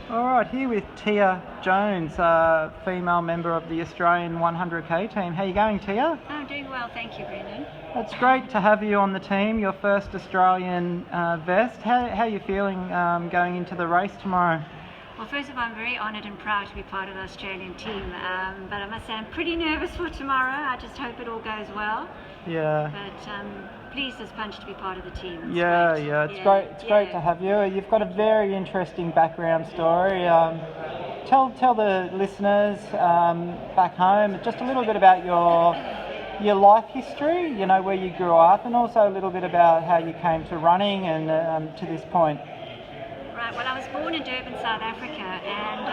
All right, here with Tia Jones, female member of the Australian 100k team. How are you going, Tia? I'm doing well, thank you, Brendan. It's great to have you on the team, your first Australian vest. How are you feeling going into the race tomorrow? Well, first of all, I'm very honoured and proud to be part of the Australian team, but I must say I'm pretty nervous for tomorrow. I just hope it all goes well. Yeah. But pleased as punch to be part of the team. It's great. It's great to have you. You've got a very interesting background story. Tell the listeners back home just a little bit about your life history. You know, where you grew up, and also a little bit about how you came to running and to this point. Right. Well, I was born in Durban, South Africa, and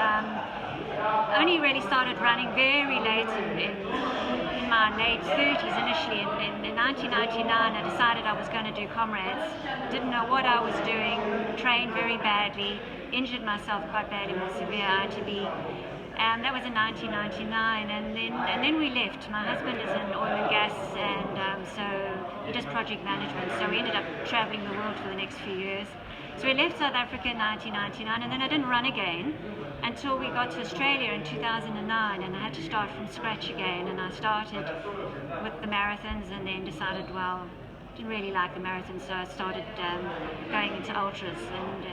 only really started running very late in my late 30s initially. In 1999, I decided I was going to do comrades. Didn't know what I was doing, trained very badly, injured myself quite badly with severe ITB. That was in 1999, and then we left. My husband is in oil and gas, and so he does project management, so we ended up traveling the world for the next few years. So we left South Africa in 1999, and then I didn't run again until we got to Australia in 2009, and I had to start from scratch again. And I started with the marathons, and then decided, well, didn't really like the marathons, so I started going into ultras,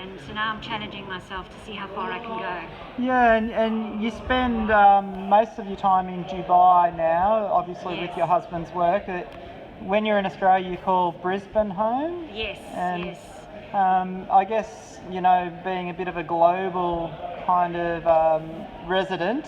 and so now I'm challenging myself to see how far I can go. Yeah, and you spend most of your time in Dubai now, obviously. Yes. With your husband's work. When you're in Australia, you call Brisbane home? Yes, and yes. I guess, you know, being a bit of a global kind of resident,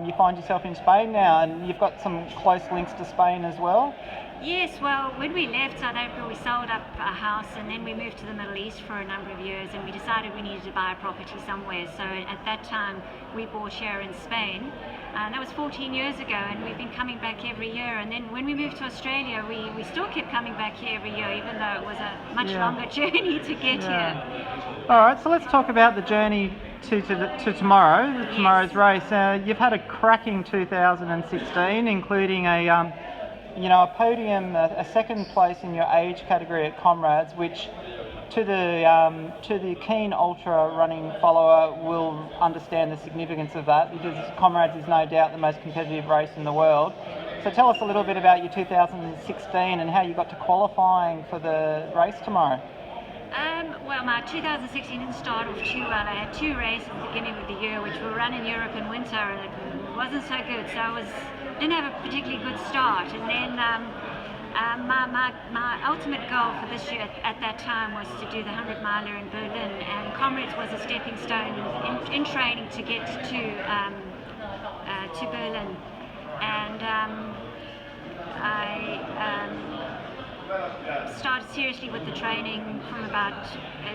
you find yourself in Spain now, and you've got some close links to Spain as well. Yes, well, when we left South Africa, we sold up our house, and then we moved to the Middle East for a number of years, and we decided we needed to buy a property somewhere. So at that time, we bought here in Spain. That was 14 years ago, and we've been coming back every year. And then when we moved to Australia, we still kept coming back here every year, even though it was a much longer journey to get here. All right, so let's talk about the journey to tomorrow, tomorrow's race. You've had a cracking 2016, including a podium, a second place in your age category at Comrades, which to the keen ultra running follower will understand the significance of that, because Comrades is no doubt the most competitive race in the world. So tell us a little bit about your 2016 and how you got to qualifying for the race tomorrow. Well, my 2016 didn't start off too well. I had two races at the beginning of the year, which were run in Europe in winter, and it wasn't so good. So didn't have a particularly good start. And then my ultimate goal for this year at that time was to do the 100 miler in Berlin, and Comrades was a stepping stone in training to get to Berlin. And I started seriously with the training from about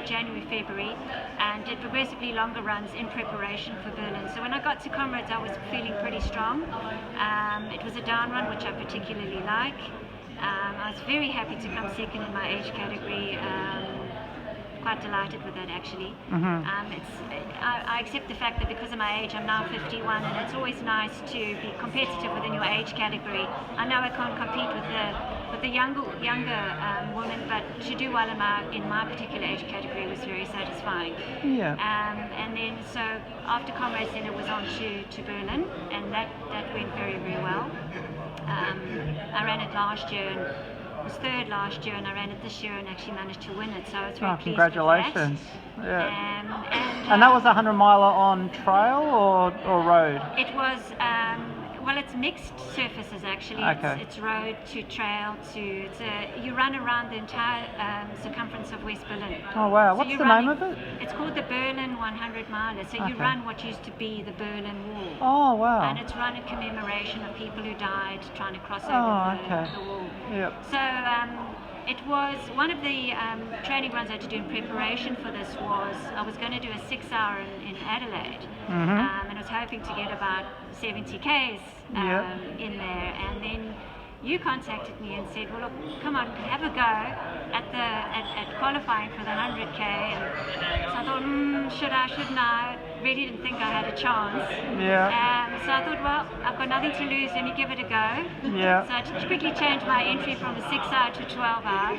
January, February, and did progressively longer runs in preparation for Berlin. So when I got to Comrades, I was feeling pretty strong. It was a down run, which I particularly like. I was very happy to come second in my age category. Quite delighted with that, actually. Mm-hmm. I accept the fact that because of my age, I'm now 51, and it's always nice to be competitive within your age category. I know I can't compete with the younger women, but to do well in my particular age category was very satisfying. Yeah. And then so after Comrades, then it was on to Berlin, and that went very, very well. I ran it last year, and was third last year, and I ran it this year and actually managed to win it, so I was very pleased. Congratulations. With that. Yeah. And that was a 100 miler on trail or road? It was well, it's mixed surfaces actually. Okay. It's road to trail to you run around the entire circumference of West Berlin. Oh wow! So What's the name of it? It's called the Berlin 100 miler. So you run what used to be the Berlin Wall. Oh wow! And it's run in commemoration of people who died trying to cross over the wall. Yep. So it was one of the training runs I had to do in preparation for this. I was going to do a 6 hour in Adelaide, and I was hoping to get about 70 Ks in there, and then you contacted me and said, well, look, come on, have a go at qualifying for the 100K. And so I thought, shouldn't I? Really didn't think I had a chance. Yeah. So I thought, well, I've got nothing to lose, let me give it a go. Yeah. So I quickly changed my entry from a 6 hour to 12 hour.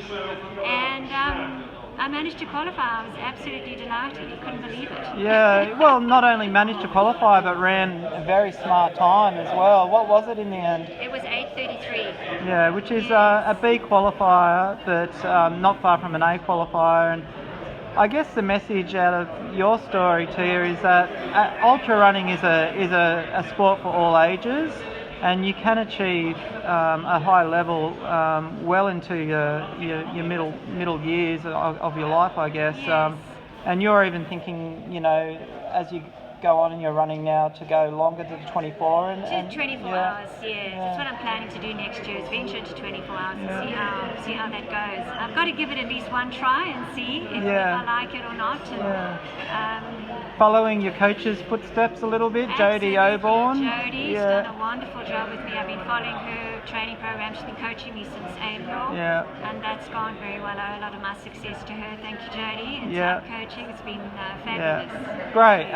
And I managed to qualify. I was absolutely delighted. I couldn't believe it. Yeah, well, not only managed to qualify, but ran a very smart time as well. What was it in the end? It was 8:33. Yeah, which is Yes. a B qualifier, but not far from an A qualifier. And I guess the message out of your story, Tia, is that ultra running is a sport for all ages, and you can achieve a high level well into your middle years of your life, I guess. Yes. And you're even thinking, as you go on and you're running now, to go longer to 24 and To 24 yeah, hours, yes. yeah. That's what I'm planning to do next year, is venture into 24 hours and Yeah. see how that goes. I've got to give it at least one try and see if Yeah. I like it or not. And, Following your coach's footsteps a little bit, Jodie absolutely. Oborn. Jodie's done a wonderful job with me. I've been following her training program. She's been coaching me since April. Yeah. And that's gone very well. I owe a lot of my success to her. Thank you, Jodie. And Yeah. time coaching, it's been fabulous. Yeah. Great.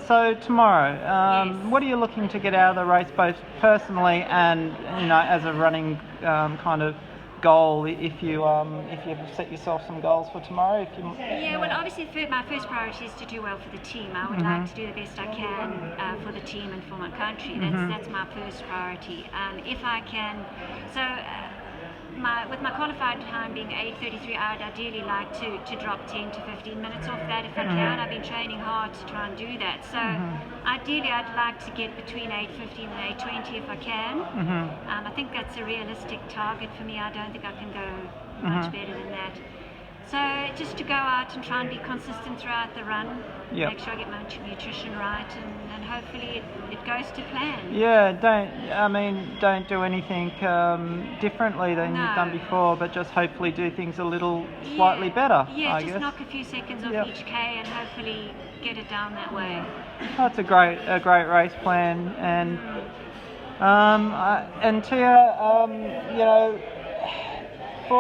So tomorrow, Yes. what are you looking to get out of the race, both personally and as a running kind of goal? If you set yourself some goals for tomorrow, Yeah, well, obviously my first priority is to do well for the team. I would like to do the best I can for the team and for my country. That's my first priority. If I can, so with my qualified time being 8:33, I'd ideally like to drop 10 to 15 minutes off that if I can. I've been training hard to try and do that. So ideally, I'd like to get between 8:15 and 8:20 if I can. I think that's a realistic target for me. I don't think I can go much better than that. So just to go out and try and be consistent throughout the run, make sure I get my nutrition right, and hopefully it goes to plan. Yeah, don't do anything differently than you've done before, but just hopefully do things a little slightly better. Yeah, I just guess. knock a few seconds off each K and hopefully get it down that way. That's a great race plan, and Tia, for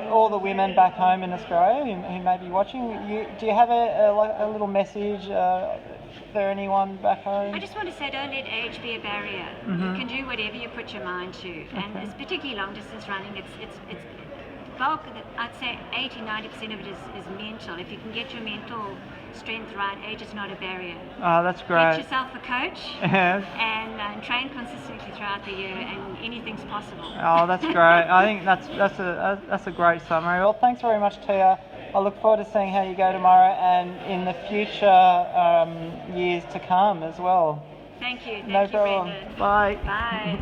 all the women back home in Australia who may be watching, do you have a little message for anyone back home? I just want to say, don't let age be a barrier. You can do whatever you put your mind to, and it's particularly long distance running. It's bulk. I'd say 80-90% of it is mental. If you can get your mental strength right, age is not a barrier. Oh, that's great. Get yourself a coach and train consistently throughout the year, and anything's possible. Oh, that's great. I think that's a great summary. Well, thanks very much, Tia. I look forward to seeing how you go tomorrow and in the future years to come as well. Thank you. No problem. Brendan. Bye. Bye.